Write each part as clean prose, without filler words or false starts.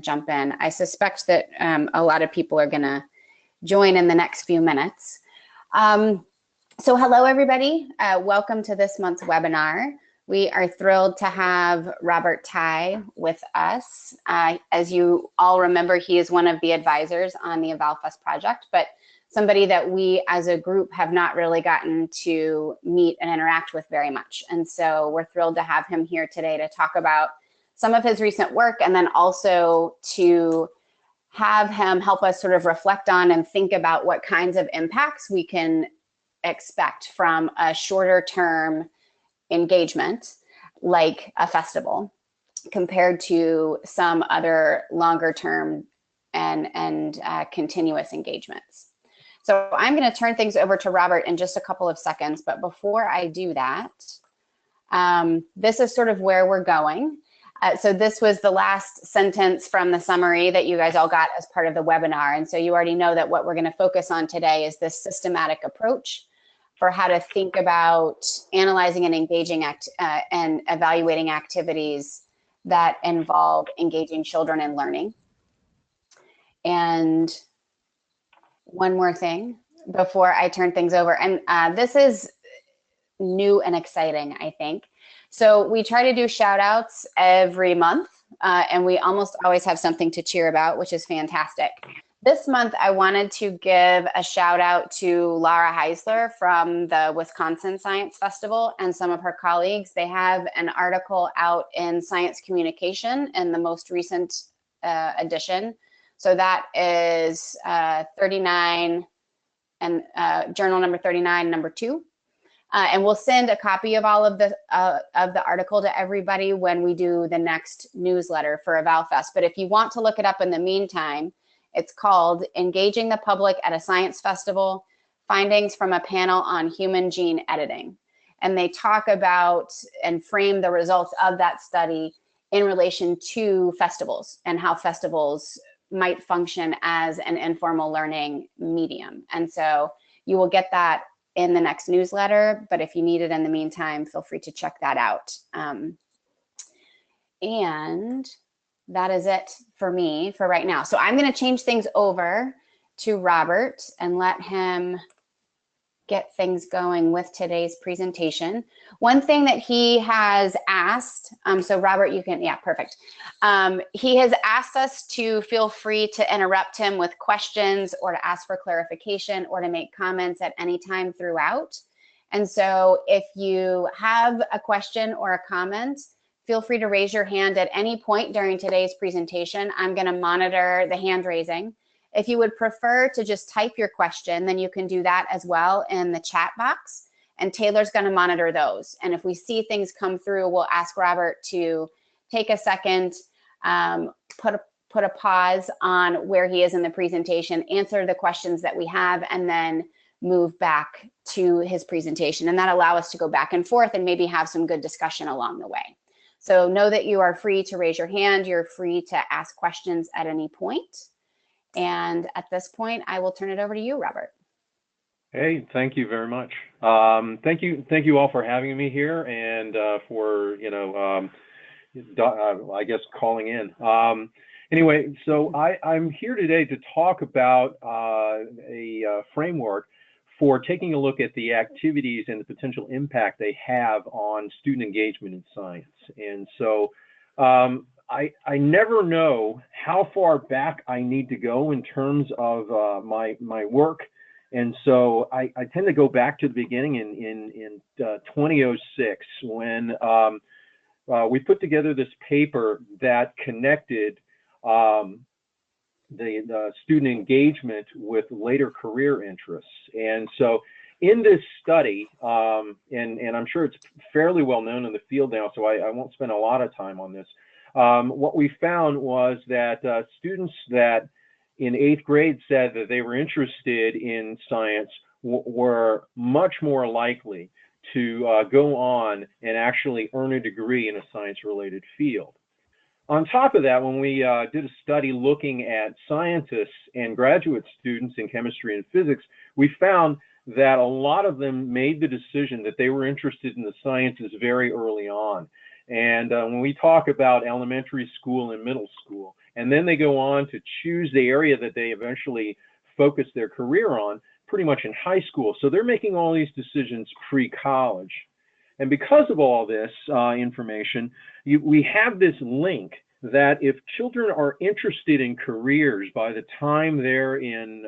jump in. I suspect that a lot of people are going to join in the next few minutes. So hello, everybody. Welcome to this month's webinar. We are thrilled to have Robert Tai with us. As you all remember, he is one of the advisors on the EvalFest project, but somebody that we as a group have not really gotten to meet and interact with very much. And so we're thrilled to have him here today to talk about some of his recent work, and then also to have him help us sort of reflect on and think about what kinds of impacts we can expect from a shorter term engagement like a festival compared to some other longer term and continuous engagements. So I'm going to turn things over to Robert in just a couple of seconds, but before I do that, this is sort of where we're going. So this was the last sentence from the summary that you guys all got as part of the webinar. And so you already know that what we're going to focus on today is this systematic approach for how to think about analyzing and engaging and evaluating activities that involve engaging children in learning. And one more thing before I turn things over, and this is new and exciting, I think. So we try to do shout outs every month, and we almost always have something to cheer about, which is fantastic. This month, I wanted to give a shout out to Laura Heisler from the Wisconsin Science Festival and some of her colleagues. They have an article out in Science Communication in the most recent edition. So that is 39 and journal number 39, number 2. And we'll send a copy of all of the article to everybody when we do the next newsletter for EvalFest. But if you want to look it up in the meantime, it's called Engaging the Public at a Science Festival, Findings from a Panel on Human Gene Editing. And they talk about and frame the results of that study in relation to festivals and how festivals might function as an informal learning medium. And so you will get that in the next newsletter, but if you need it in the meantime, feel free to check that out. And that is it for me for right now. So I'm going to change things over to Robert and let him get things going with today's presentation. One thing that he has asked, so Robert, you can, yeah, perfect. He has asked us to feel free to interrupt him with questions or to ask for clarification or to make comments at any time throughout. And so if you have a question or a comment, feel free to raise your hand at any point during today's presentation. I'm going to monitor the hand raising. If you would prefer to just type your question, then you can do that as well in the chat box, and Taylor's going to monitor those. And if we see things come through, we'll ask Robert to take a second, put a pause on where he is in the presentation, answer the questions that we have, and then move back to his presentation. And that allow us to go back and forth and maybe have some good discussion along the way. So know that you are free to raise your hand. You're free to ask questions at any point. And at this point, I will turn it over to you, Robert. Hey, thank you very much. Thank you all for having me here and for, I guess calling in. Anyway, so I'm here today to talk about a framework for taking a look at the activities and the potential impact they have on student engagement in science. And so I never know how far back I need to go in terms of my work. And so I tend to go back to the beginning in 2006 when we put together this paper that connected the student engagement with later career interests. And so in this study, and I'm sure it's fairly well known in the field now, so I won't spend a lot of time on this. What we found was that students that in 8th grade said that they were interested in science were much more likely to go on and actually earn a degree in a science-related field. On top of that, when we did a study looking at scientists and graduate students in chemistry and physics, we found that a lot of them made the decision that they were interested in the sciences very early on. And when we talk about elementary school and middle school, and then they go on to choose the area that they eventually focus their career on, pretty much in high school. So they're making all these decisions pre-college. And because of all this information, we have this link that if children are interested in careers by the time they're in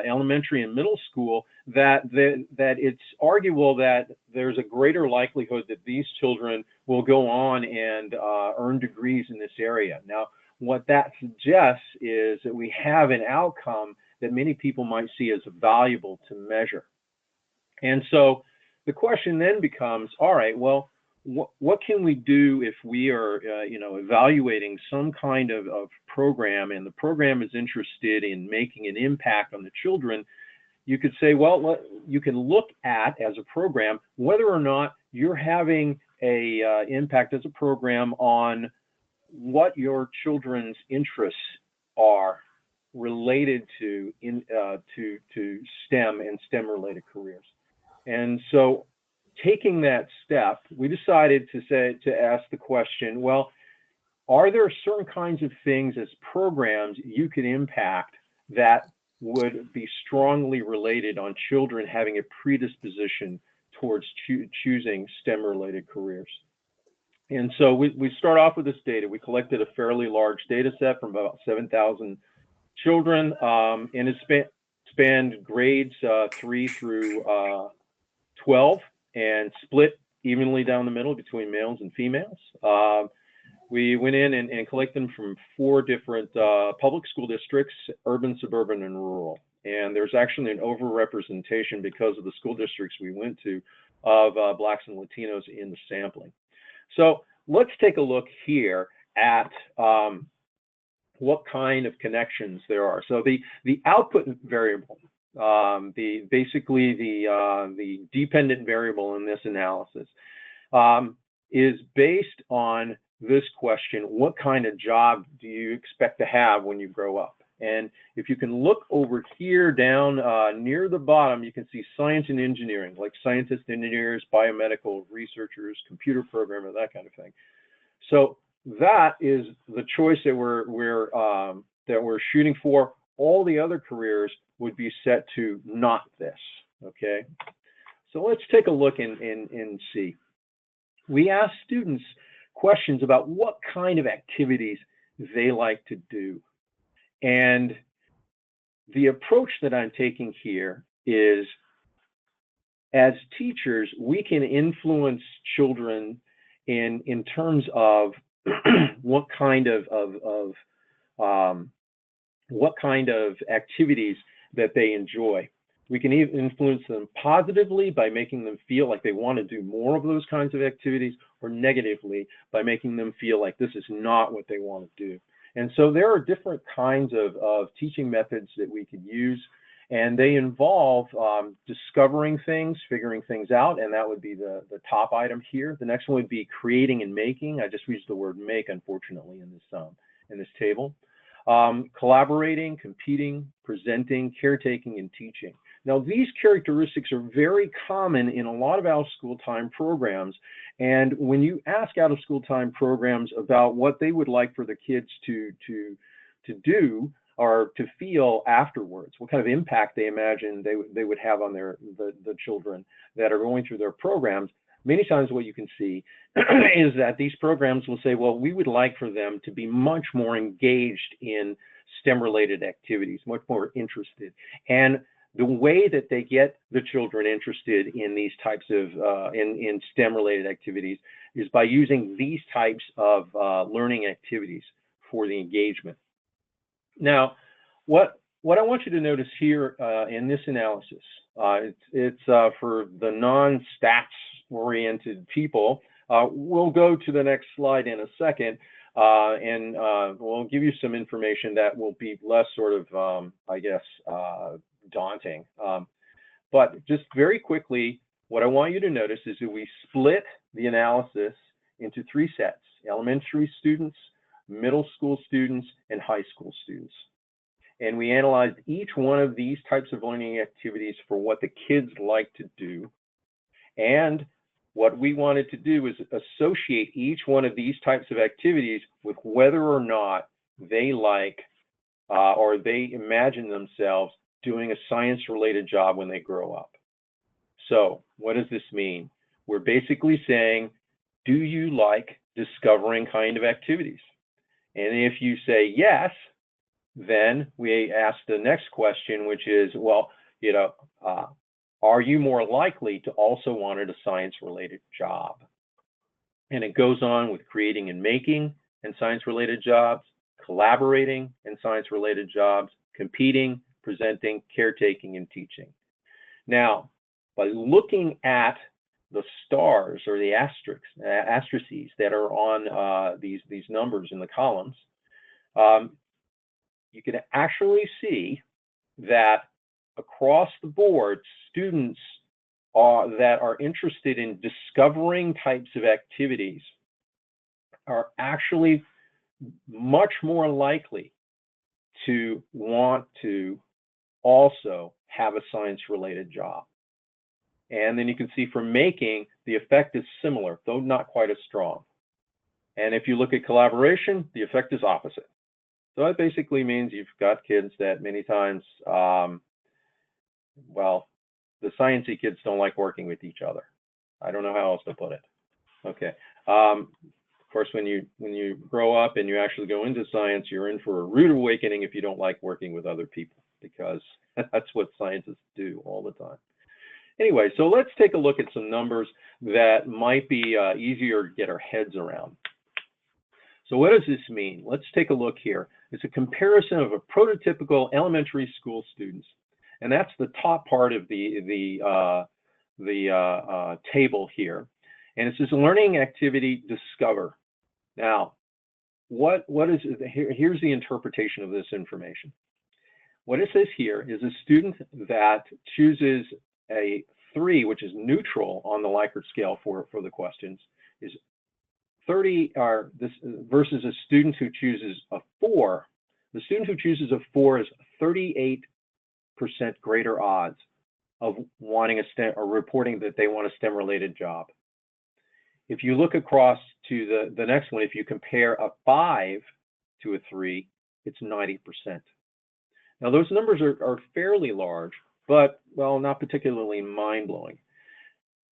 elementary and middle school, that it's arguable that there's a greater likelihood that these children will go on and earn degrees in this area. Now, what that suggests is that we have an outcome that many people might see as valuable to measure. And so the question then becomes, all right, well, what can we do if we are, evaluating some kind of program, and the program is interested in making an impact on the children? You could say, well, you can look at, as a program, whether or not you're having a impact as a program on what your children's interests are related to STEM and STEM-related careers. And so, taking that step, we decided to ask the question, well, are there certain kinds of things as programs you can impact that would be strongly related on children having a predisposition towards choosing STEM-related careers? And so we start off with this data. We collected a fairly large data set from about 7,000 children, and it spanned grades 3 through 12, and split evenly down the middle between males and females. We went in and collected them from 4 different public school districts: urban, suburban, and rural. And there's actually an overrepresentation, because of the school districts we went to, of Blacks and Latinos in the sampling. So let's take a look here at what kind of connections there are. So the output variable, basically the dependent variable in this analysis, is based on this question: what kind of job do you expect to have when you grow up? And if you can look over here down near the bottom, you can see science and engineering, like scientists, engineers, biomedical researchers, computer programmer, that kind of thing. So that is the choice that we're shooting for. All the other careers would be set to not this. Okay. So let's take a look and see. We asked students questions about what kind of activities they like to do. And the approach that I'm taking here is, as teachers, we can influence children in terms of what kind of activities that they enjoy. We can even influence them positively by making them feel like they want to do more of those kinds of activities, or negatively by making them feel like this is not what they want to do. And so there are different kinds of teaching methods that we could use, and they involve discovering things, figuring things out, and that would be the top item here. The next one would be creating and making. I just used the word make, unfortunately, in this table. Collaborating, competing, presenting, caretaking, and teaching. Now, these characteristics are very common in a lot of out-of-school time programs. And when you ask out-of-school time programs about what they would like for the kids to do or to feel afterwards, what kind of impact they imagine they would have on the children that are going through their programs, many times what you can see is that these programs will say, well, we would like for them to be much more engaged in STEM-related activities, much more interested. And the way that they get the children interested in these types of in STEM-related activities is by using these types of learning activities for the engagement. Now, what I want you to notice here in this analysis, it's for the non-stats oriented people. We'll go to the next slide in a second, and we'll give you some information that will be less sort of, I guess, daunting. But just very quickly, what I want you to notice is that we split the analysis into 3 sets: elementary students, middle school students, and high school students. And we analyzed each one of these types of learning activities for what the kids like to do. And what we wanted to do is associate each one of these types of activities with whether or not they like or they imagine themselves doing a science-related job when they grow up. So what does this mean? We're basically saying, do you like discovering kind of activities? And if you say yes, then we ask the next question, which is, well, are you more likely to also want a science-related job? And it goes on with creating and making and science-related jobs, collaborating and science-related jobs, competing, presenting, caretaking, and teaching. Now, by looking at the stars or the asterisks that are on these numbers in the columns, you can actually see that across the board, students that are interested in discovering types of activities are actually much more likely to want to also have a science-related job. And then you can see for making, the effect is similar, though not quite as strong. And if you look at collaboration, the effect is opposite. So that basically means you've got kids that many times, well, the sciencey kids don't like working with each other. I don't know how else to put it. Okay. Of course, when you grow up and you actually go into science, you're in for a rude awakening if you don't like working with other people, because that's what scientists do all the time. Anyway, so let's take a look at some numbers that might be easier to get our heads around. So what does this mean? Let's take a look here. It's a comparison of a prototypical elementary school students, and that's the top part of the table here. And it says learning activity discover. Now, what is here's the interpretation of this information. What it says here is a student that chooses a 3, which is neutral on the Likert scale for the questions, is 30, or this versus a student who chooses a 4. The student who chooses a 4 is 38% greater odds of wanting a STEM or reporting that they want a STEM-related job. If you look across to the next one, if you compare a 5 to a 3, it's 90%. Now those numbers are fairly large, but, well, not particularly mind-blowing.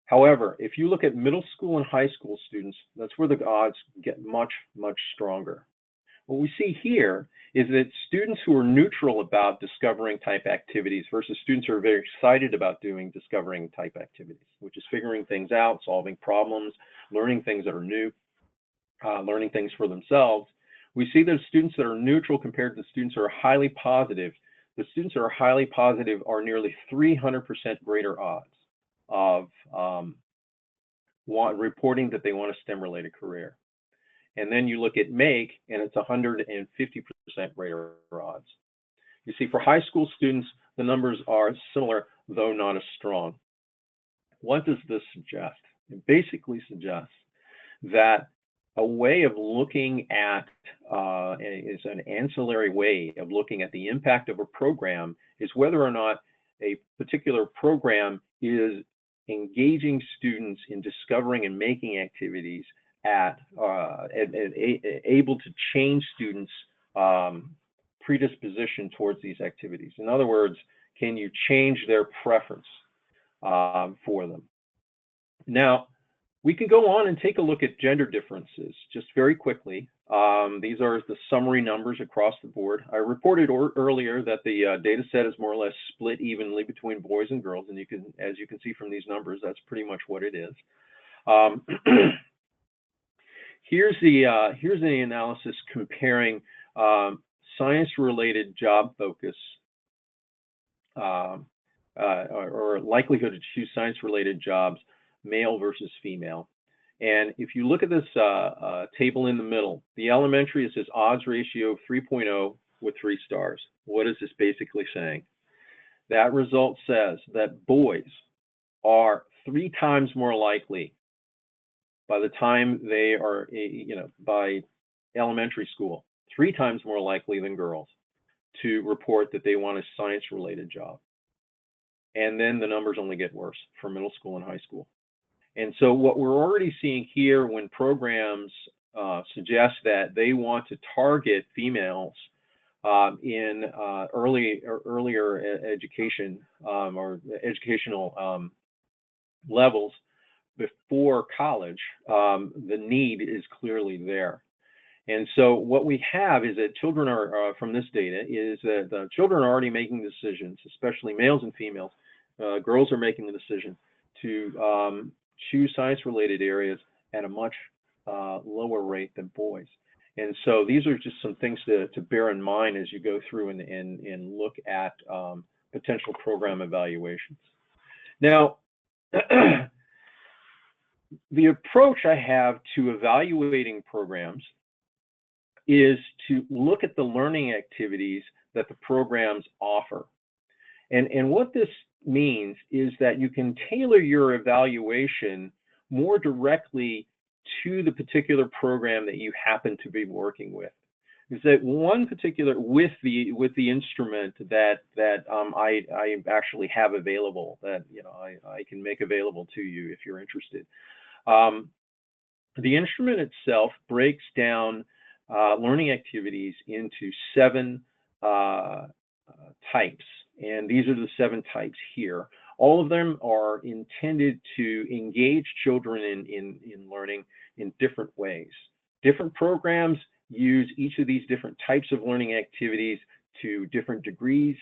However, if you look at middle school and high school students, that's where the odds get much, much stronger. What we see here is that students who are neutral about discovering type activities versus students who are very excited about doing discovering type activities, which is figuring things out, solving problems, learning things that are new, learning things for themselves. We see that students that are neutral compared to students who are highly positive, the students that are highly positive are nearly 300% greater odds of reporting that they want a STEM-related career. And then you look at make, and it's 150% greater odds. You see, for high school students, the numbers are similar, though not as strong. What does this suggest? It basically suggests that a way of looking at, is an ancillary way of looking at the impact of a program is whether or not a particular program is engaging students in discovering and making activities able to change students' predisposition towards these activities. In other words, can you change their preference for them? Now, we can go on and take a look at gender differences just very quickly. These are the summary numbers across the board. I reported earlier that the data set is more or less split evenly between boys and girls, and as you can see from these numbers, that's pretty much what it is. Here's the analysis comparing science-related job focus or likelihood to choose science-related jobs, male versus female. And if you look at this table in the middle, the elementary, it says odds ratio of 3.0 with 3 stars. What is this basically saying? That result says that boys are 3 times more likely by the time they are, by elementary school, 3 times more likely than girls to report that they want a science-related job. And then the numbers only get worse for middle school and high school. And so what we're already seeing here when programs suggest that they want to target females in earlier education or educational levels before college, the need is clearly there. And so what we have is that children are, from this data, is that the children are already making decisions, especially males and females. Girls are making the decision to choose science-related areas at a much lower rate than boys. And so these are just some things to bear in mind as you go through and look at potential program evaluations. Now, the approach I have to evaluating programs is to look at the learning activities that the programs offer. And what this means is that you can tailor your evaluation more directly to the particular program that you happen to be working with. Is that one particular with the instrument that I actually have available, that I can make available to you if you're interested. The instrument itself breaks down learning activities into 7 types, and these are the 7 types here. All of them are intended to engage children in learning in different ways. Different programs use each of these different types of learning activities to different degrees.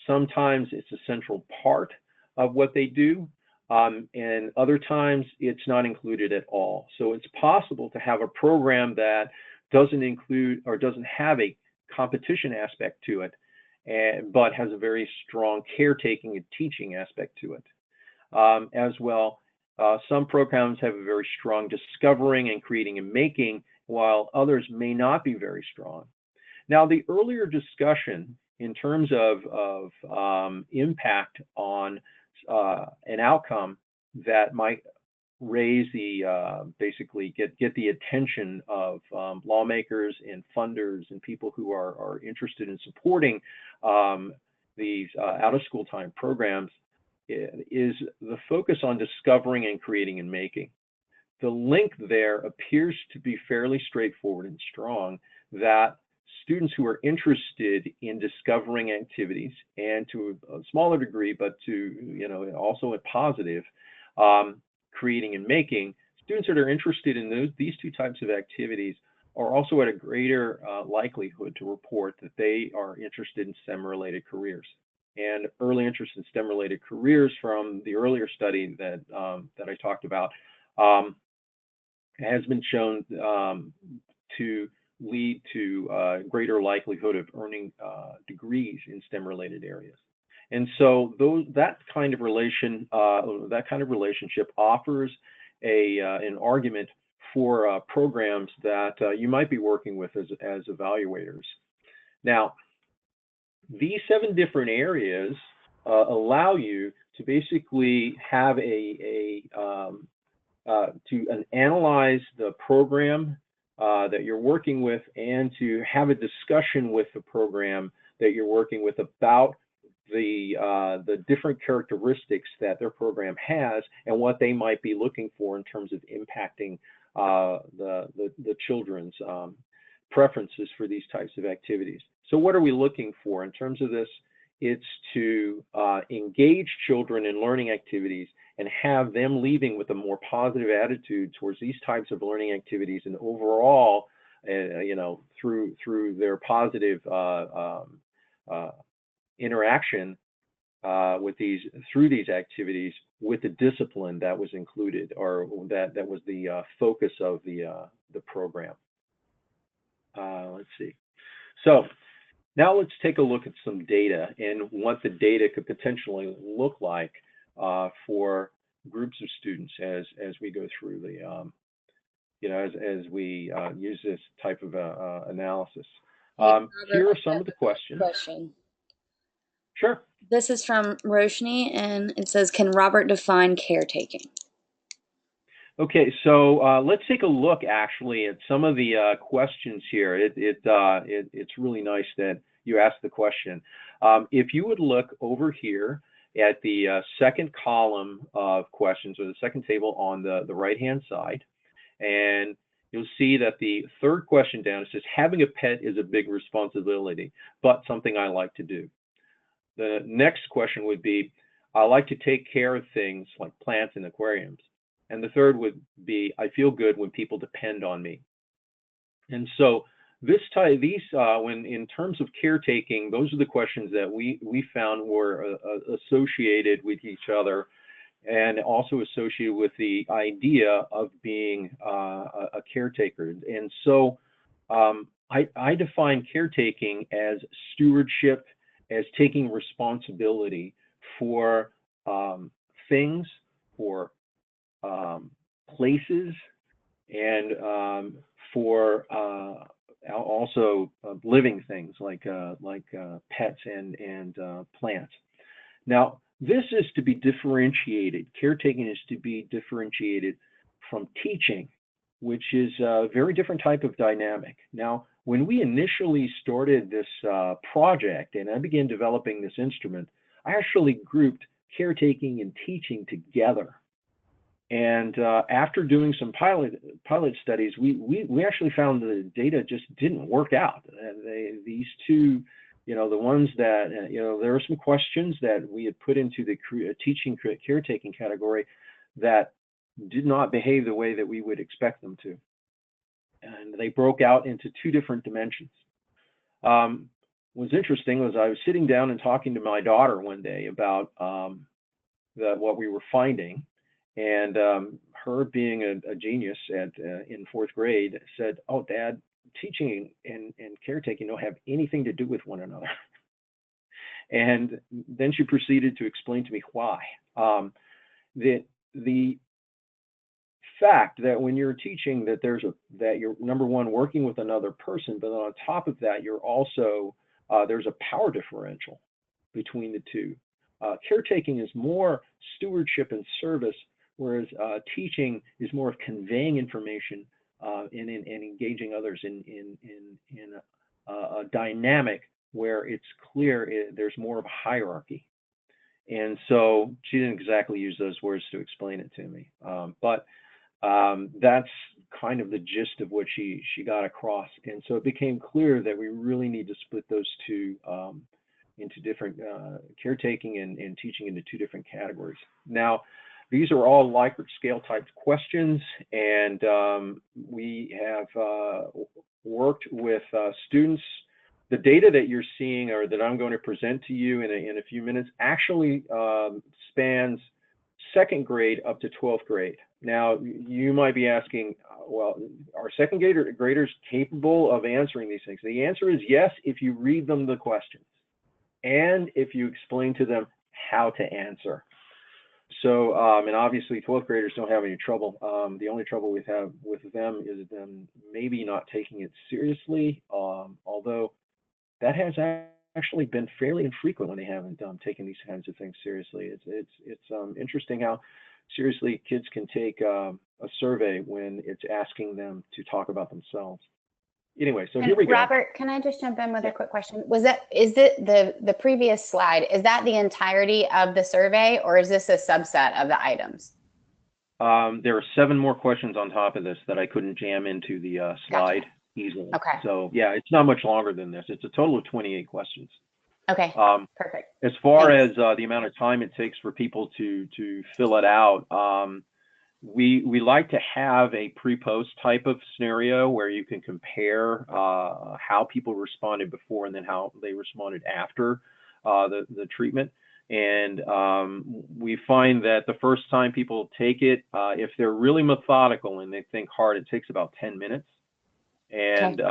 Sometimes it's a central part of what they do, and other times it's not included at all. So it's possible to have a program that doesn't include or doesn't have a competition aspect to it, but has a very strong caretaking and teaching aspect to it. As well, some programs have a very strong discovering and creating and making, while others may not be very strong. Now, the earlier discussion in terms of impact on an outcome that might raise the basically get the attention of lawmakers and funders and people who are interested in supporting these out-of-school time programs is the focus on discovering and creating and making. The link there appears to be fairly straightforward and strong, that students who are interested in discovering activities, and to a smaller degree, but to also a positive, creating and making, students that are interested in these 2 types of activities are also at a greater likelihood to report that they are interested in STEM-related careers. And early interest in STEM-related careers from the earlier study that I talked about has been shown to lead to greater likelihood of earning degrees in STEM-related areas. And so that kind of relationship offers an argument for programs that you might be working with as evaluators. Now, these 7 different areas allow you to basically have to analyze the program that you're working with, and to have a discussion with the program that you're working with about the different characteristics that their program has and what they might be looking for in terms of impacting the children's preferences for these types of activities. So what are we looking for in terms of this? It's to engage children in learning activities and have them leaving with a more positive attitude towards these types of learning activities, and overall, through their positive interaction through these activities with the discipline that was included, or that was the focus of the program. Let's see. So now let's take a look at some data and what the data could potentially look like for groups of students as we go through the as we use this type of analysis. Here are some of the questions. Sure. This is from Roshni, and it says, "Can Robert define caretaking?" Okay, so let's take a look actually at some of the questions here. It's really nice that you asked the question. If you would look over here at the second column of questions, or the second table on the right-hand side. And you'll see that the third question down, it says, having a pet is a big responsibility, but something I like to do. The next question would be, I like to take care of things like plants and aquariums. And the third would be, I feel good when people depend on me. And so when in terms of caretaking, those are the questions that we found were associated with each other, and also associated with the idea of being a caretaker. And so I define caretaking as stewardship, as taking responsibility for things, for places, and for also living things like pets and plants. Now, this is to be differentiated. Caretaking is to be differentiated from teaching, which is a very different type of dynamic. Now, when we initially started this project and I began developing this instrument, I actually grouped caretaking and teaching together. And after doing some pilot studies, we actually found the data just didn't work out. These two, the ones that, there are some questions that we had put into the teaching caretaking category that did not behave the way that we would expect them to. And they broke out into two different dimensions. What's interesting was I was sitting down and talking to my daughter one day about what we were finding. And her, being a genius in fourth grade, said, "Oh, Dad, teaching and caretaking don't have anything to do with one another." And then she proceeded to explain to me why. The fact that when you're teaching, that you're, number one, working with another person, but on top of that, you're also there's a power differential between the two. Caretaking is more stewardship and service, whereas teaching is more of conveying information and engaging others in a dynamic where it's clear there's more of a hierarchy. And so she didn't exactly use those words to explain it to me, but that's kind of the gist of what she got across. And so it became clear that we really need to split those two into different caretaking and teaching into two different categories. Now, these are all Likert scale type questions, and we have worked with students. The data that you're seeing, or that I'm going to present to you in a few minutes, actually spans second grade up to 12th grade. Now, you might be asking, well, are second graders capable of answering these things? The answer is yes, if you read them the questions, and if you explain to them how to answer. So, and obviously 12th graders don't have any trouble. The only trouble we have with them is them maybe not taking it seriously, although that has actually been fairly infrequent when they haven't taken these kinds of things seriously. It's interesting how seriously kids can take a survey when it's asking them to talk about themselves. Anyway, so here we go. Robert, can I just jump in with a quick question? Is it the previous slide, is that the entirety of the survey, or is this a subset of the items? There are 7 more questions on top of this that I couldn't jam into the slide easily. Okay. So yeah, it's not much longer than this. It's a total of 28 questions. Okay, perfect. As far as the amount of time it takes for people to fill it out, we like to have a pre-post type of scenario where you can compare how people responded before and then how they responded after the treatment. And we find that the first time people take it, if they're really methodical and they think hard, it takes about 10 minutes. And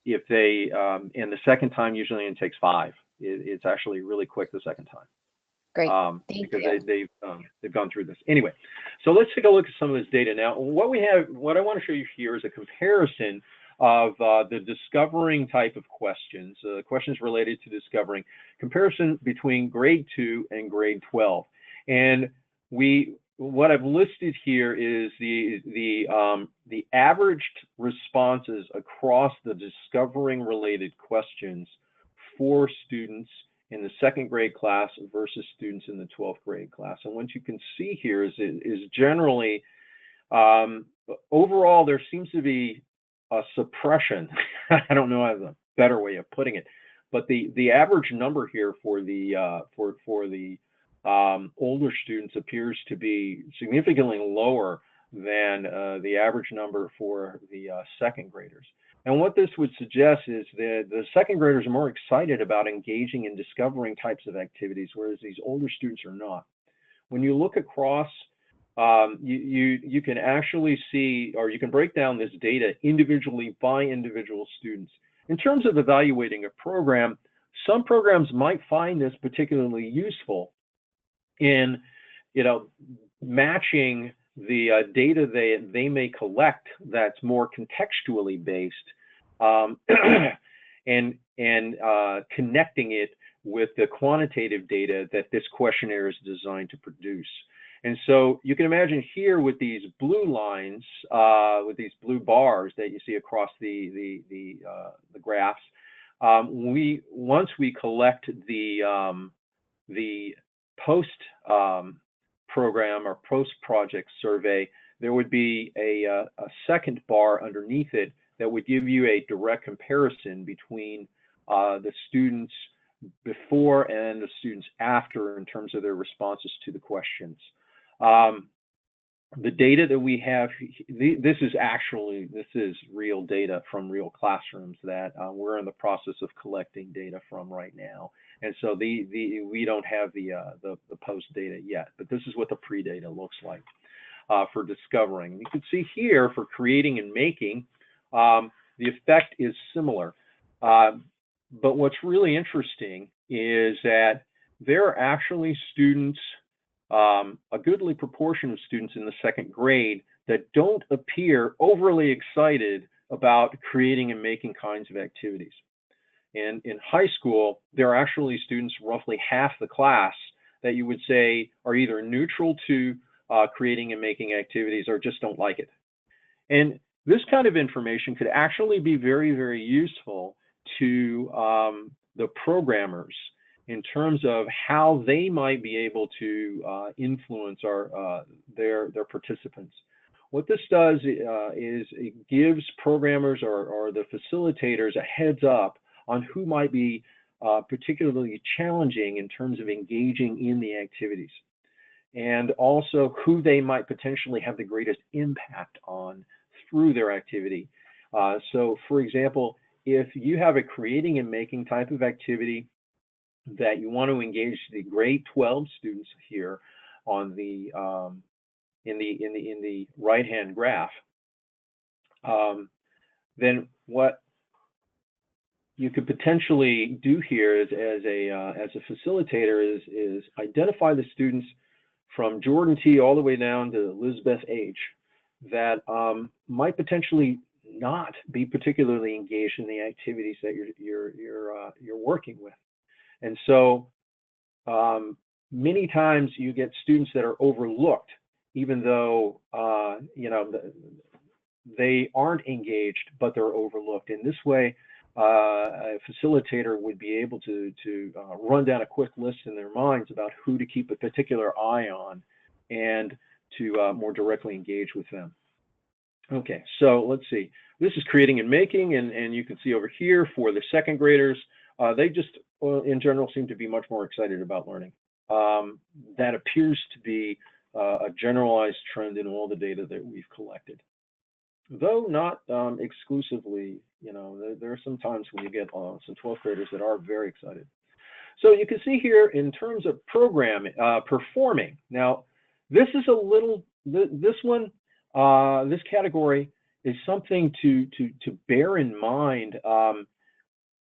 if they, and the second time usually it takes 5. It's actually really quick the second time. Great. Because they've gone through this. Anyway, so let's take a look at some of this data. Now, what I want to show you here is a comparison of the discovering type of questions, questions related to discovering, comparison between grade 2 and grade 12. And what I've listed here is the averaged responses across the discovering related questions for students in the 2nd grade class versus students in the 12th grade class. And what you can see here is generally, overall, there seems to be a suppression. I don't know a better way of putting it, but the average number here for the older students appears to be significantly lower than the average number for the 2nd graders. And what this would suggest is that the 2nd graders are more excited about engaging in discovering types of activities, whereas these older students are not. When you look across, you can actually see, or you can break down this data individually by individual students. In terms of evaluating a program, some programs might find this particularly useful in, matching the data they may collect that's more contextually based, and connecting it with the quantitative data that this questionnaire is designed to produce. And so you can imagine here with these blue lines, with these blue bars that you see across the graphs, once we collect the post program or post project survey, there would be a second bar underneath it that would give you a direct comparison between the students before and the students after in terms of their responses to the questions. The data that we have, this is real data from real classrooms that we're in the process of collecting data from right now. And so we don't have the post data yet, but this is what the pre-data looks like for discovering. You can see here for creating and making, the effect is similar. But what's really interesting is that there are actually students, a goodly proportion of students in the 2nd grade that don't appear overly excited about creating and making kinds of activities. And in high school, there are actually students, roughly half the class, that you would say are either neutral to creating and making activities or just don't like it. And this kind of information could actually be very, very useful to the programmers in terms of how they might be able to influence their participants. What this does is it gives programmers or the facilitators a heads up on who might be particularly challenging in terms of engaging in the activities, and also who they might potentially have the greatest impact on through their activity. So for example, if you have a creating and making type of activity that you want to engage the grade 12 students here on the in the right-hand graph, then what you could potentially do here is, as a facilitator, is identify the students from Jordan T all the way down to Elizabeth H that might potentially not be particularly engaged in the activities that you're working with. And so many times you get students that are overlooked, even though they aren't engaged, but they're overlooked. In this way, a facilitator would be able to run down a quick list in their minds about who to keep a particular eye on and to more directly engage with them. Okay, so let's see. This is creating and making, and you can see over here for the 2nd graders, they just, in general, seem to be much more excited about learning. That appears to be a generalized trend in all the data that we've collected. Though not exclusively, there are some times when you get some 12th graders that are very excited. So you can see here in terms of programming, performing. Now, this is a little, this one, this category is something to bear in mind.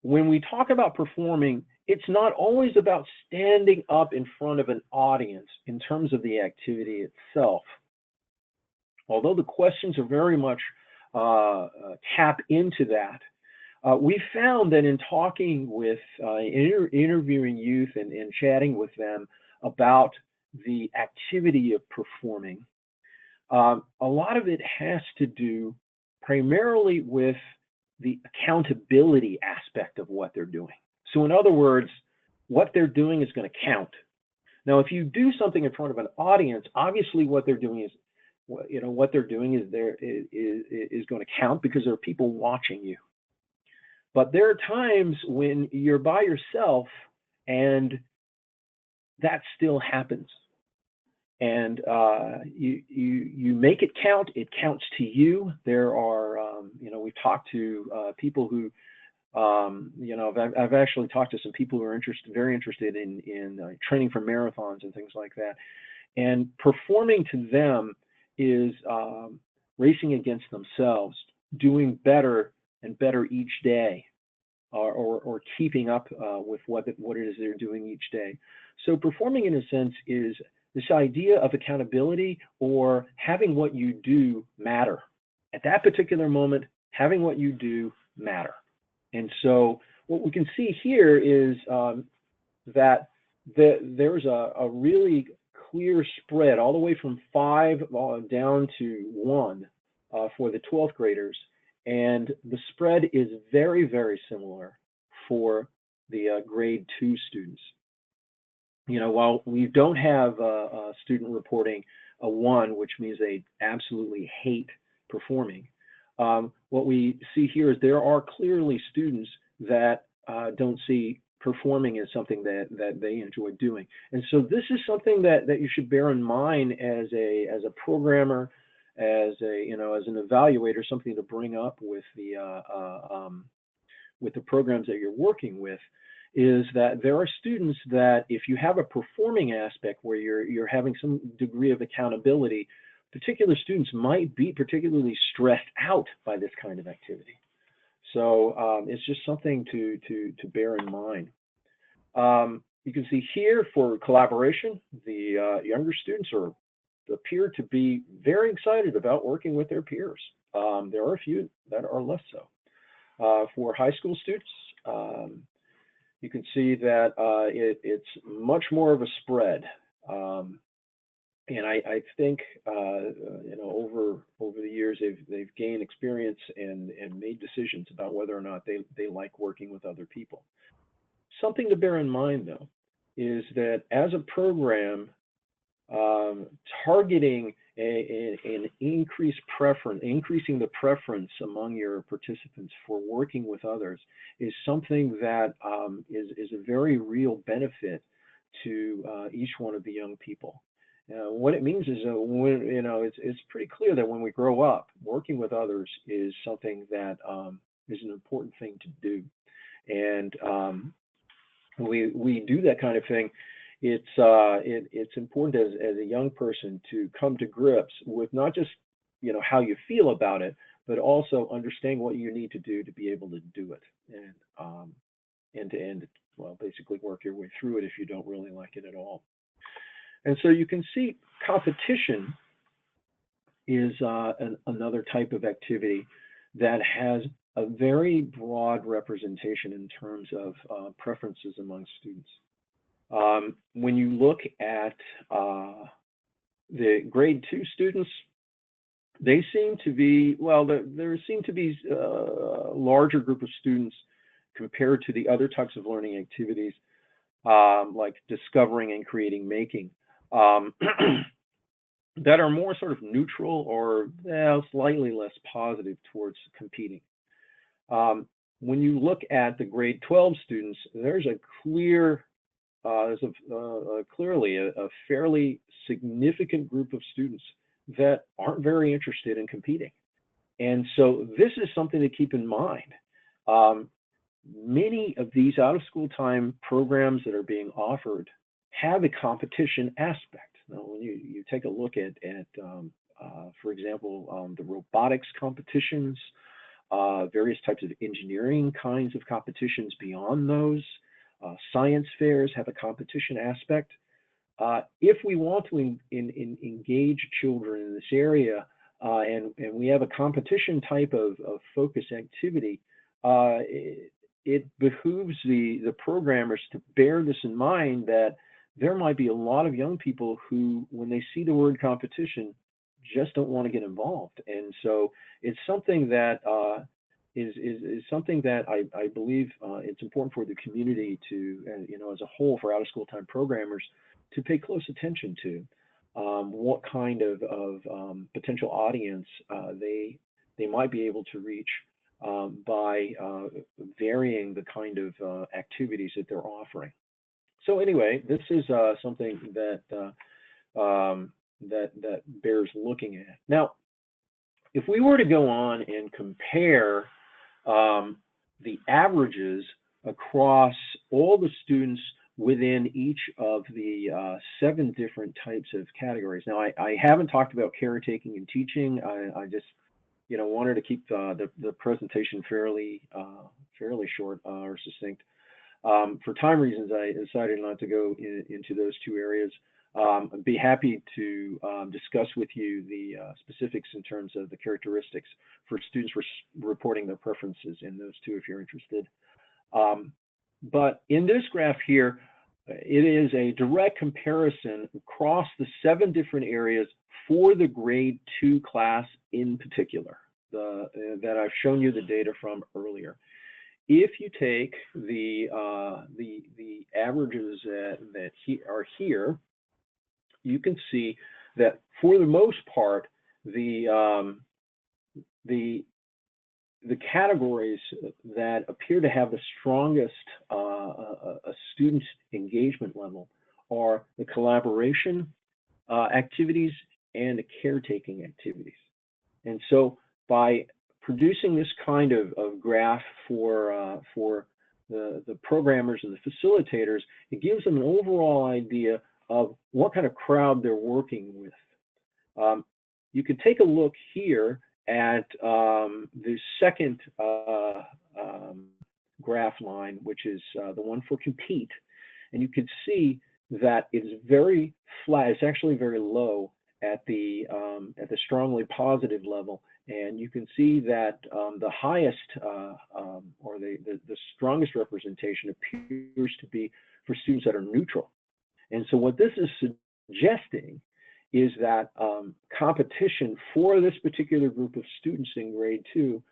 When we talk about performing, it's not always about standing up in front of an audience in terms of the activity itself. Although the questions are very much tap into that, we found that in talking with, interviewing youth and chatting with them about the activity of performing, a lot of it has to do primarily with the accountability aspect of what they're doing. So in other words, what they're doing is going to count. Now, if you do something in front of an audience, obviously what they're doing is, what they're doing is going to count because there are people watching you. But there are times when you're by yourself and that still happens. And you make it count. It counts to you. There are, we've talked to people who, I've actually talked to some people who are very interested in training for marathons and things like that. And performing to them is racing against themselves, doing better and better each day, or keeping up with what it is they're doing each day. So performing, in a sense, is this idea of accountability, or having what you do matter. At that particular moment, having what you do matter. And so what we can see here is that there's a really clear spread all the way from 5 down to 1 for the 12th graders. And the spread is very, very similar for the grade 2 students. While we don't have a student reporting a 1, which means they absolutely hate performing, what we see here is there are clearly students that don't see performing as something that they enjoy doing. And so this is something that you should bear in mind as a programmer, as an evaluator, something to bring up with the programs that you're working with, is that there are students that, if you have a performing aspect where you're having some degree of accountability, particular students might be particularly stressed out by this kind of activity. So it's just something to bear in mind. You can see here for collaboration, the younger students appear to be very excited about working with their peers. There are a few that are less so. For high school students, you can see that it's much more of a spread. And I think over the years they've gained experience and made decisions about whether or not they like working with other people. Something to bear in mind, though, is that as a program, targeting an increasing the preference among your participants for working with others is something that is a very real benefit to each one of the young people. What it means is it's pretty clear that when we grow up, working with others is something that is an important thing to do. And we do that kind of thing. It's important as a young person to come to grips with not just how you feel about it, but also understand what you need to do to be able to do it, and end to end, well, basically work your way through it if you don't really like it at all. And so you can see competition is another type of activity that has a very broad representation in terms of preferences among students. When you look at the grade 2 students, they seem to be, there seem to be a larger group of students compared to the other types of learning activities, like discovering and creating, making, that are more sort of neutral or slightly less positive towards competing. When you look at the grade 12 students, there's a clear, clearly a fairly significant group of students that aren't very interested in competing. And so this is something to keep in mind. Many of these out-of-school time programs that are being offered have a competition aspect. Now, when you take a look at for example, the robotics competitions, various types of engineering kinds of competitions beyond those, science fairs have a competition aspect. If we want to engage children in this area, and we have a competition type of focus activity, it behooves the programmers to bear this in mind, that there might be a lot of young people who, when they see the word competition, just don't want to get involved. And so it's something that is something that I believe it's important for the community to, as a whole, for out-of-school time programmers to pay close attention to. What kind of potential audience they might be able to reach by varying the kind of activities that they're offering. So anyway, this is something that that bears looking at. Now, if we were to go on and compare the averages across all the students within each of the 7 different types of categories. Now, I haven't talked about caretaking and teaching. I just, wanted to keep the presentation fairly short or succinct. For time reasons, I decided not to go into those 2 areas. I'd be happy to discuss with you the specifics in terms of the characteristics for students reporting their preferences in those 2 if you're interested. But in this graph here, it is a direct comparison across the 7 different areas for the grade 2 class in particular, that I've shown you the data from earlier. If you take the averages that are here, you can see that for the most part, the categories that appear to have the strongest student engagement level are the collaboration activities and the caretaking activities. And so by producing this kind of graph for the programmers and the facilitators, it gives them an overall idea of what kind of crowd they're working with. You can take a look here at the second graph line, which is the one for compete, and you can see that it's very flat. It's actually very low at the strongly positive level, and you can see that the highest or the strongest representation appears to be for students that are neutral. And so what this is suggesting is that competition for this particular group of students in grade 2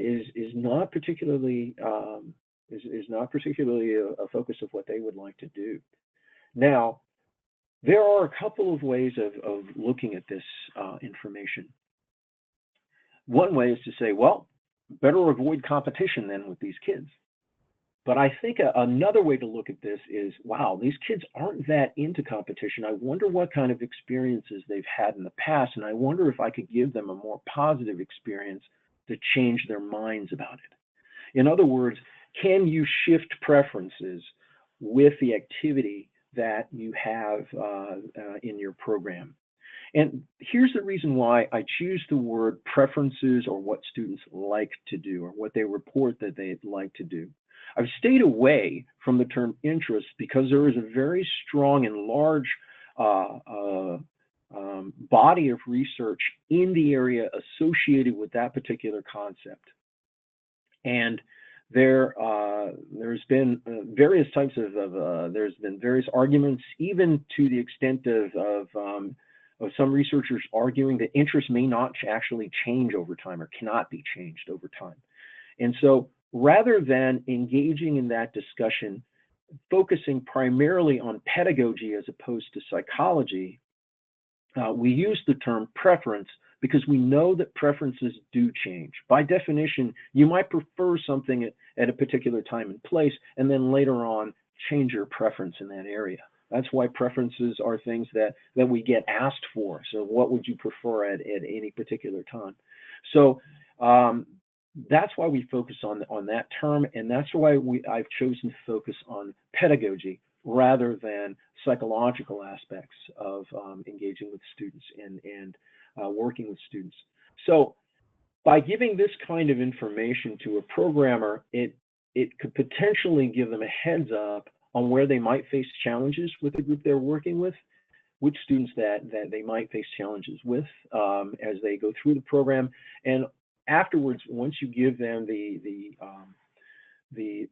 is not particularly a focus of what they would like to do. Now, there are a couple of ways of looking at this information. One way is to say, well, better avoid competition then with these kids. But I think another way to look at this is, wow, these kids aren't that into competition. I wonder what kind of experiences they've had in the past, and I wonder if I could give them a more positive experience to change their minds about it. In other words, can you shift preferences with the activity that you have in your program? And here's the reason why I choose the word preferences, or what students like to do, or what they report that they'd like to do. I've stayed away from the term interest because there is a very strong and large body of research in the area associated with that particular concept. And there's been various types there's been various arguments, even to the extent of some researchers arguing that interest may not actually change over time, or cannot be changed over time. And so rather than engaging in that discussion, focusing primarily on pedagogy as opposed to psychology, we use the term preference because we know that preferences do change. By definition, you might prefer something at a particular time and place, and then later on change your preference in that area. That's why preferences are things that we get asked for. So what would you prefer at any particular time? So that's why we focus on that term, and that's why I've chosen to focus on pedagogy rather than psychological aspects of engaging with students and working with students. So by giving this kind of information to a programmer, it could potentially give them a heads up on where they might face challenges with the group they're working with, which students that they might face challenges with as they go through the program. And afterwards, once you give them the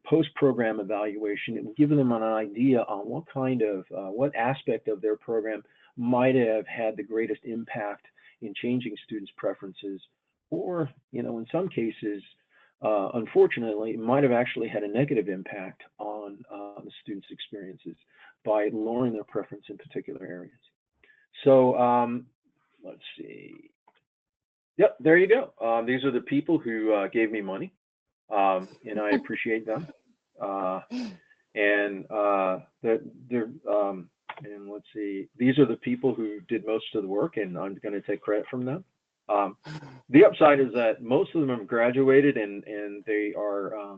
post-program evaluation, it will give them an idea on what kind of, what aspect of their program might have had the greatest impact in changing students' preferences, or, in some cases, unfortunately, it might have actually had a negative impact on the students' experiences by lowering their preference in particular areas. So let's see. Yep, there you go. These are the people who gave me money, and I appreciate them. And and let's see, these are the people who did most of the work, and I'm going to take credit from them. The upside is that most of them have graduated, and they are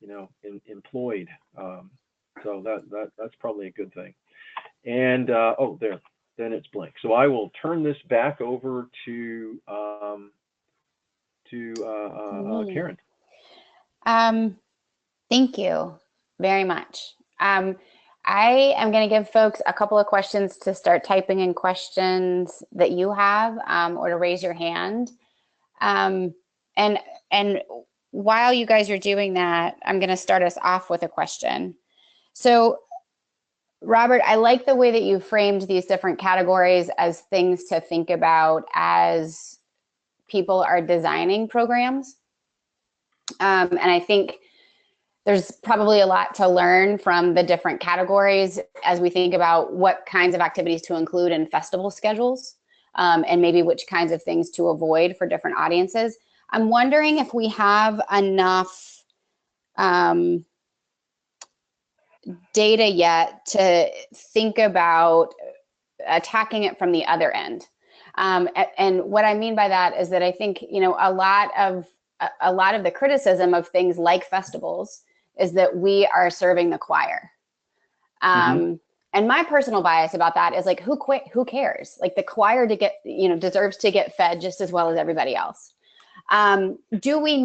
you know, employed. So that's probably a good thing. And oh, there, then it's blank. So I will turn this back over to Karen. Thank you very much. I am going to give folks a couple of questions to start typing in questions that you have, or to raise your hand. And while you guys are doing that, I'm going to start us off with a question. So, Robert, I like the way that you framed these different categories as things to think about as people are designing programs. And I think there's probably a lot to learn from the different categories as we think about what kinds of activities to include in festival schedules, and maybe which kinds of things to avoid for different audiences. I'm wondering if we have enough data yet to think about attacking it from the other end. And what I mean by that is that I think, you know, a lot of the criticism of things like festivals is that we are serving the choir. And my personal bias about that is like, who cares? Like, the choir deserves to get fed just as well as everybody else. Do we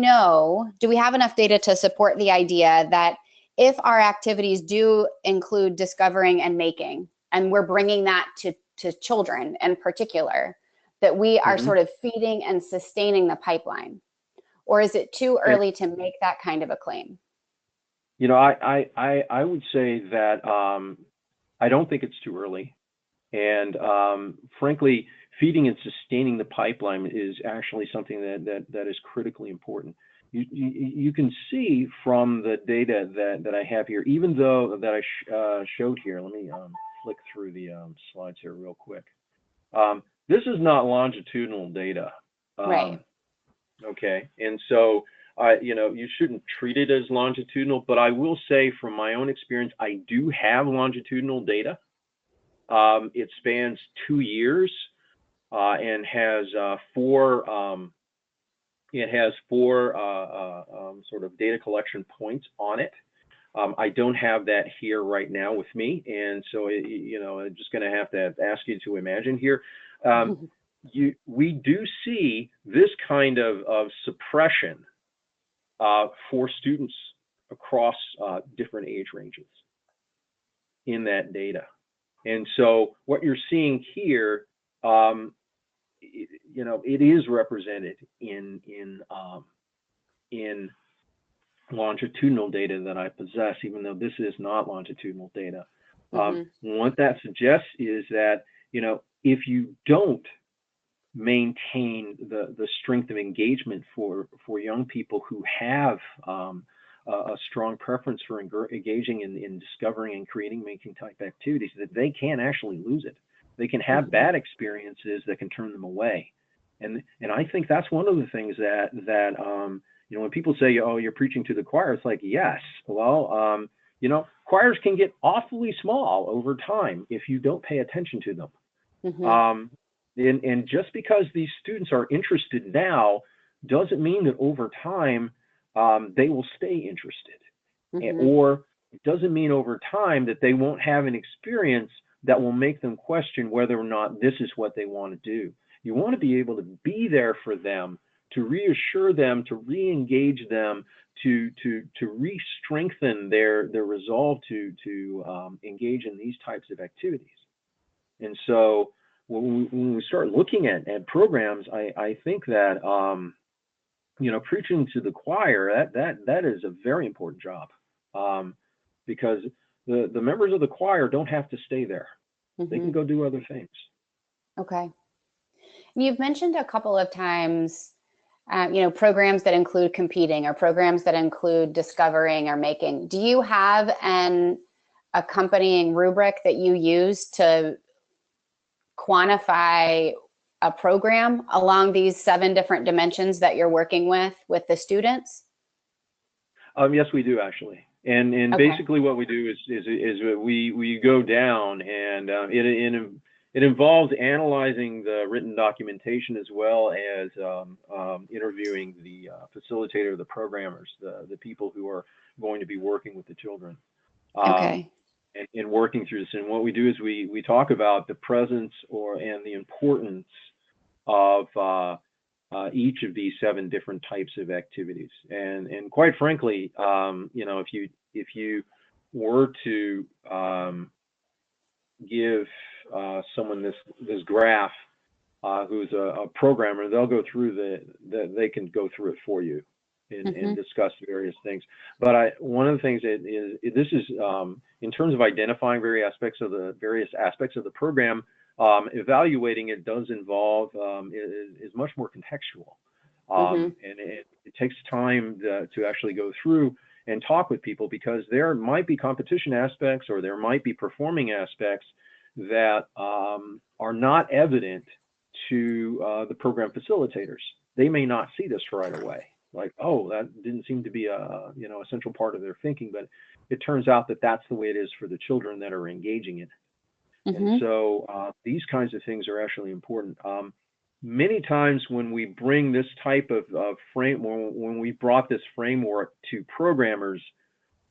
have enough data to support the idea that if our activities do include discovering and making, and we're bringing that to children in particular, that we are sort of feeding and sustaining the pipeline? Or is it too early to make that kind of a claim? You know, I would say that I don't think it's too early. And frankly, feeding and sustaining the pipeline is actually something that is critically important. You can see from the data that I have here, even though that I showed here, let me flick through the slides here real quick. This is not longitudinal data. Right. Okay, and so you know, you shouldn't treat it as longitudinal, but I will say from my own experience, I do have longitudinal data. It spans 2 years and has four sort of data collection points on it. I don't have that here right now with me, and so you know, I'm just going to have to ask you to imagine here. We do see this kind of suppression for students across different age ranges in that data. And so what you're seeing here, you know, it is represented in longitudinal data that I possess, even though this is not longitudinal data. What that suggests is that, you know, if you don't maintain the strength of engagement for young people who have a strong preference for engaging in discovering and creating making type activities, that they can actually lose it. They can have bad experiences that can turn them away. And I think that's one of the things that you know, when people say, oh, you're preaching to the choir, it's like, yes, well, you know, choirs can get awfully small over time if you don't pay attention to them. And just because these students are interested now doesn't mean that over time they will stay interested. Or it doesn't mean over time that they won't have an experience that will make them question whether or not this is what they want to do. You want to be able to be there for them, to reassure them, to re-engage them, to re-strengthen their resolve to engage in these types of activities. And so when we start looking at programs, I think that you know, preaching to the choir, that is a very important job, because the members of the choir don't have to stay there. They can go do other things. Okay. And you've mentioned a couple of times programs that include competing or programs that include discovering or making. Do you have an accompanying rubric that you use to quantify a program along these 7 different dimensions that you're working with the students? Yes, we do actually. And Okay. basically what we do is we go down, and it involves analyzing the written documentation as well as interviewing the facilitator, the programmers, the people who are going to be working with the children. Okay. And working through this. And what we do is we talk about the presence and the importance of each of these 7 different types of activities. And quite frankly, if you were to give someone this graph, who's a programmer, they'll go through they can go through it for you and discuss various things. But one of the things this is in terms of identifying various aspects of the program. Evaluating it does involve is much more contextual, and it takes time to actually go through and talk with people, because there might be competition aspects or there might be performing aspects that are not evident to the program facilitators. They may not see this right away, like, oh, that didn't seem to be a central part of their thinking, but it turns out that that's the way it is for the children that are engaging it. And so these kinds of things are actually important. Many times when we bring this type of when we brought this framework to programmers,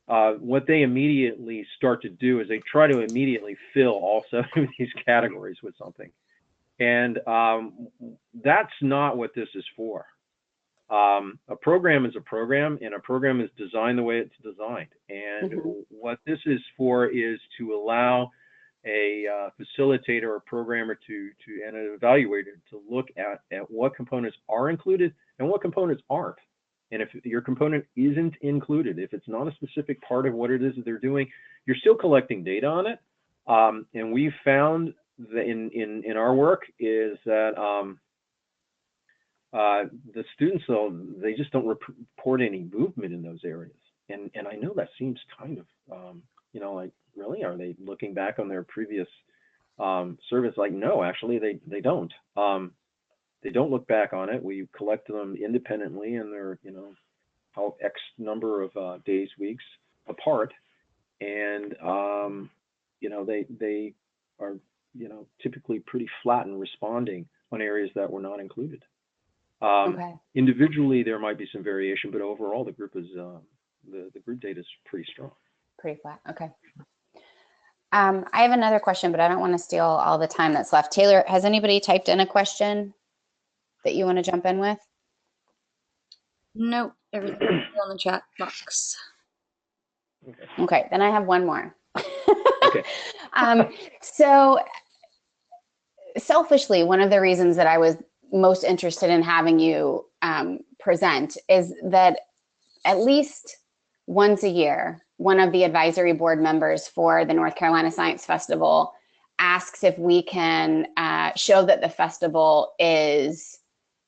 what they immediately start to do is they try to immediately fill all 7 of these categories with something. And that's not what this is for. A program is a program, and a program is designed the way it's designed. And what this is for is to allow a facilitator or programmer and an evaluator to look at what components are included and what components aren't. And if your component isn't included, if it's not a specific part of what it is that they're doing, you're still collecting data on it. And we've found that in our work is that the students, though, they just don't report any movement in those areas. And I know that seems kind of, like, really, are they looking back on their previous service? Like, no, actually, they don't. They don't look back on it. We collect them independently, and they're, X number of days, weeks apart. And, they are, typically pretty flat in responding on areas that were not included. Individually, there might be some variation, but overall, the group is, the group data is pretty strong. Pretty flat. Okay. I have another question, but I don't want to steal all the time that's left. Taylor, has anybody typed in a question that you want to jump in with? Nope, everything's on the chat box. Okay, then I have one more. Okay. So selfishly, one of the reasons that I was most interested in having you present is that at least once a year, one of the advisory board members for the North Carolina Science Festival asks if we can show that the festival is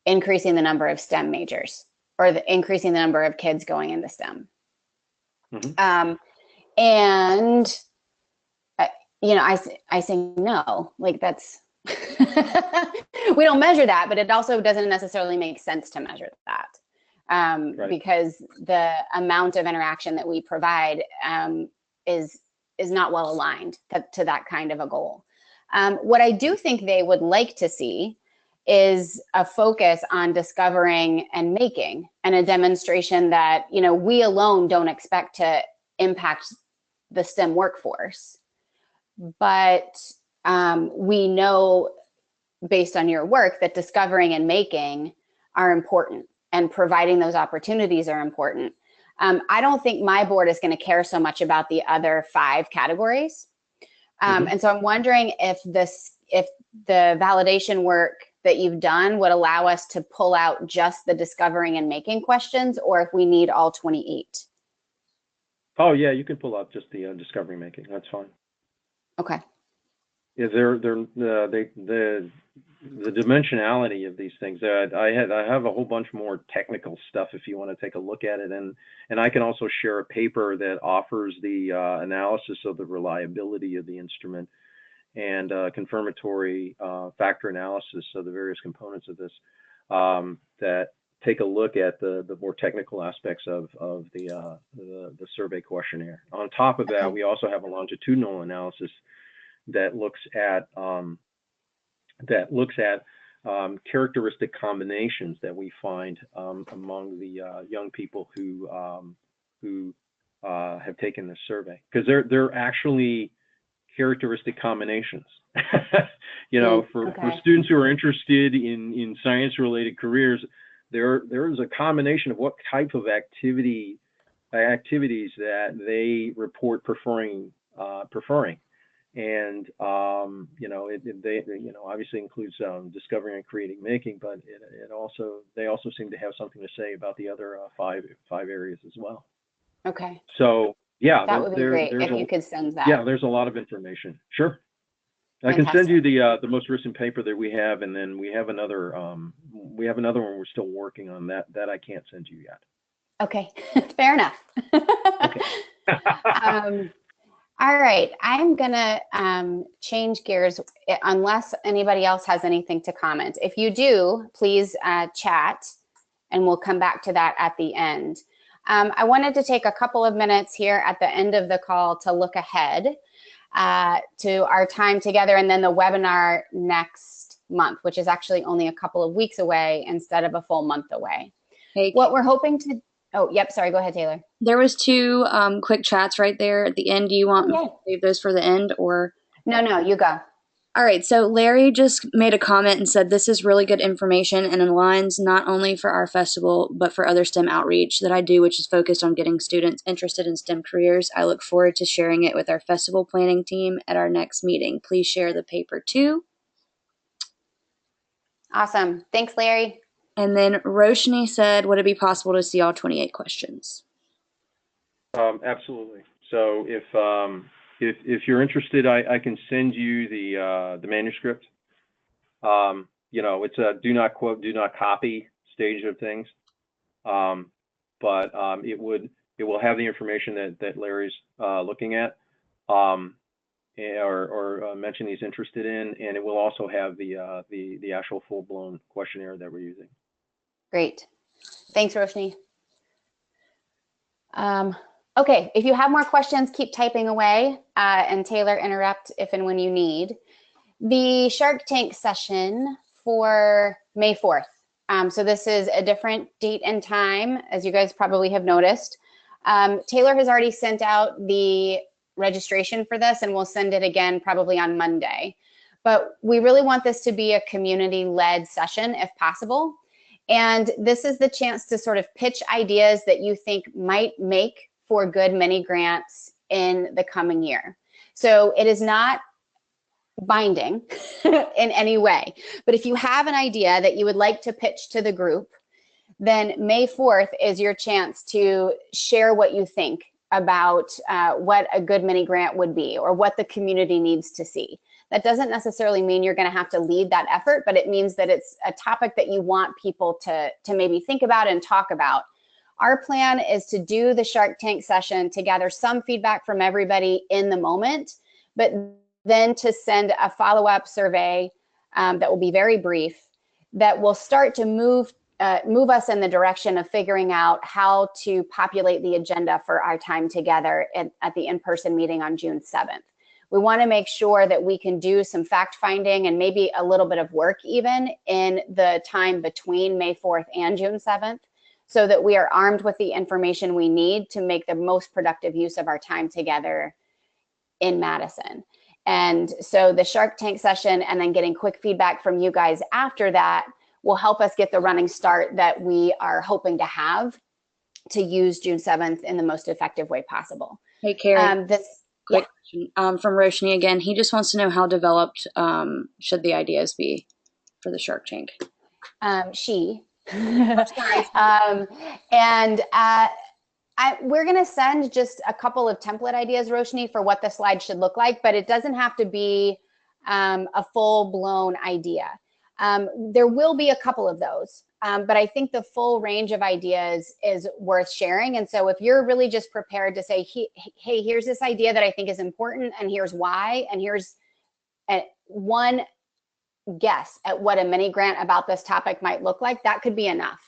increasing the number of STEM majors, or increasing the number of kids going into STEM. And I say no, like that's, we don't measure that, but it also doesn't necessarily make sense to measure that. Because the amount of interaction that we provide is not well aligned to that kind of a goal. What I do think they would like to see is a focus on discovering and making, and a demonstration that we alone don't expect to impact the STEM workforce, but we know based on your work that discovering and making are important, and providing those opportunities are important. I don't think my board is going to care so much about the other 5 categories. And so I'm wondering if the validation work that you've done would allow us to pull out just the discovering and making questions, or if we need all 28. Oh yeah, you can pull out just the discovery making. That's fine. Okay. the dimensionality of these things. I have a whole bunch more technical stuff if you want to take a look at it, and I can also share a paper that offers the analysis of the reliability of the instrument and confirmatory factor analysis of the various components of this that take a look at the more technical aspects of the survey questionnaire. On top of that, we also have a longitudinal analysis that looks at characteristic combinations that we find among the young people who have taken this survey, because they're actually characteristic combinations. You know, for students who are interested in science-related careers, there is a combination of what type of activities that they report preferring. And you know, they obviously includes discovering and creating, making, but they also seem to have something to say about the other five areas as well. Okay. So yeah, that would be great if you could send that. Yeah, there's a lot of information. Sure. Fantastic. I can send you the most recent paper that we have, and then we have another one we're still working on that I can't send you yet. Okay, fair enough. Okay. All right, I'm gonna change gears unless anybody else has anything to comment. If you do, please chat, and we'll come back to that at the end. I wanted to take a couple of minutes here at the end of the call to look ahead to our time together, and then the webinar next month, which is actually only a couple of weeks away instead of a full month away. Hey, what we're hoping to, oh, yep, sorry, go ahead, Taylor. There was two quick chats right there at the end. Do you want me to save those for the end, or? No, you go. All right, so Larry just made a comment and said, this is really good information and aligns not only for our festival, but for other STEM outreach that I do, which is focused on getting students interested in STEM careers. I look forward to sharing it with our festival planning team at our next meeting. Please share the paper too. Awesome. Thanks, Larry. And then Roshni said, would it be possible to see all 28 questions? Absolutely. So if you're interested, I can send you the manuscript. You know, it's a do not quote, do not copy stage of things, but it will have the information that Larry's looking at, or mentioned he's interested in, and it will also have the actual full-blown questionnaire that we're using. Great. Thanks, Roshni. Okay, if you have more questions, keep typing away, and Taylor, interrupt if and when you need. The Shark Tank session for May 4th. So this is a different date and time, as you guys probably have noticed. Taylor has already sent out the registration for this, and we'll send it again probably on Monday. But we really want this to be a community-led session if possible. And this is the chance to sort of pitch ideas that you think might make for good mini grants in the coming year. So it is not binding in any way, but if you have an idea that you would like to pitch to the group, then May 4th is your chance to share what you think about what a good mini grant would be, or what the community needs to see. That doesn't necessarily mean you're going to have to lead that effort, but it means that it's a topic that you want people to maybe think about and talk about. Our plan is to do the Shark Tank session to gather some feedback from everybody in the moment, but then to send a follow-up survey that will be very brief, that will start to move us in the direction of figuring out how to populate the agenda for our time together at the in-person meeting on June 7th. We want to make sure that we can do some fact-finding and maybe a little bit of work even in the time between May 4th and June 7th, so that we are armed with the information we need to make the most productive use of our time together in Madison. And so the Shark Tank session and then getting quick feedback from you guys after that will help us get the running start that we are hoping to have to use June 7th in the most effective way possible. Hey, Carrie, quick question from Roshni again. He just wants to know how developed should the ideas be for the Shark Tank? We're going to send just a couple of template ideas, Roshni, for what the slide should look like, but it doesn't have to be a full-blown idea. There will be a couple of those, but I think the full range of ideas is worth sharing. And so if you're really just prepared to say, hey, here's this idea that I think is important, and here's why, and here's one guess at what a mini grant about this topic might look like, that could be enough.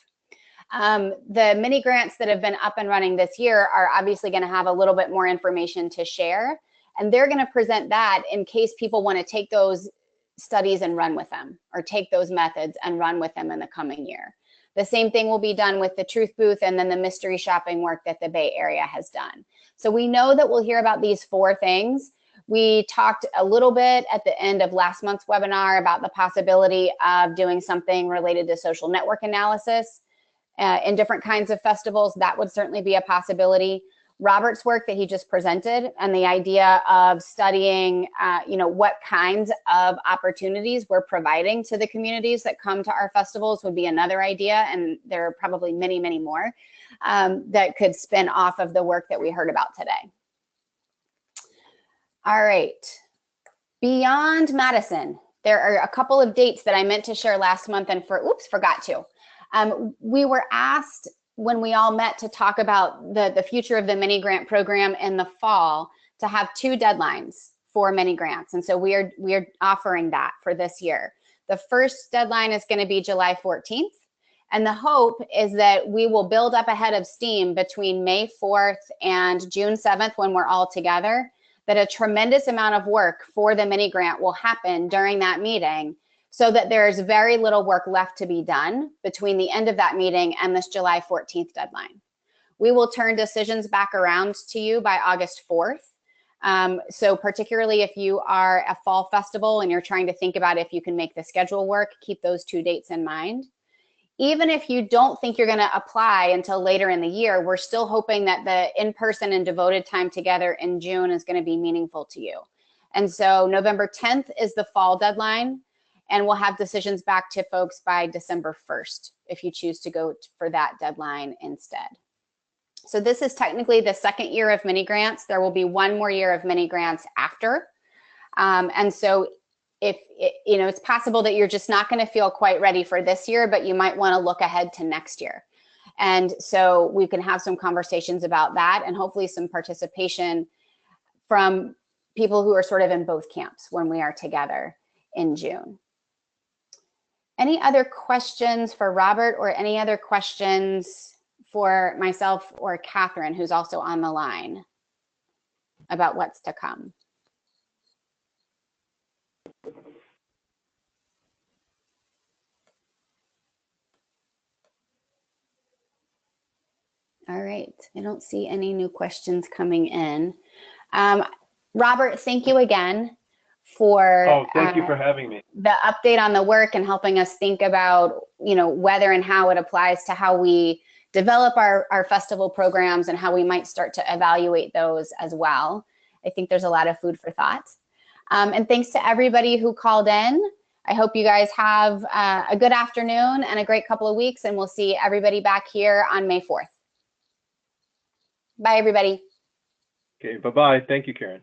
The mini grants that have been up and running this year are obviously going to have a little bit more information to share, and they're going to present that in case people want to take those studies and run with them, or take those methods and run with them in the coming year. The same thing will be done with the Truth Booth and then the mystery shopping work that the Bay Area has done. So we know that we'll hear about these 4 things. We talked a little bit at the end of last month's webinar about the possibility of doing something related to social network analysis in different kinds of festivals. That would certainly be a possibility. Robert's work that he just presented, and the idea of studying, what kinds of opportunities we're providing to the communities that come to our festivals would be another idea. And there are probably many, many more that could spin off of the work that we heard about today. All right, beyond Madison, there are a couple of dates that I meant to share last month and forgot to. We were asked when we all met to talk about the future of the mini grant program in the fall to have 2 deadlines for mini grants. And so we are offering that for this year. The first deadline is going to be July 14th. And the hope is that we will build up ahead of steam between May 4th and June 7th when we're all together, that a tremendous amount of work for the mini grant will happen during that meeting, so that there's very little work left to be done between the end of that meeting and this July 14th deadline. We will turn decisions back around to you by August 4th. So particularly if you are a fall festival and you're trying to think about if you can make the schedule work, keep those 2 dates in mind. Even if you don't think you're going to apply until later in the year, we're still hoping that the in-person and devoted time together in June is going to be meaningful to you. And so November 10th is the fall deadline, and we'll have decisions back to folks by December 1st if you choose to go for that deadline instead. So this is technically the 2nd year of mini grants. There will be 1 more year of mini grants after. And so if it's possible that you're just not going to feel quite ready for this year, but you might want to look ahead to next year. And so we can have some conversations about that, and hopefully some participation from people who are sort of in both camps when we are together in June. Any other questions for Robert, or any other questions for myself or Catherine, who's also on the line, about what's to come? All right, I don't see any new questions coming in. Robert, thank you again for thank you for having me. The update on the work and helping us think about whether and how it applies to how we develop our festival programs and how we might start to evaluate those as well. I think there's a lot of food for thought. And thanks to everybody who called in. I hope you guys have a good afternoon and a great couple of weeks, and we'll see everybody back here on May 4th. Bye, everybody. Okay, bye-bye. Thank you, Karen.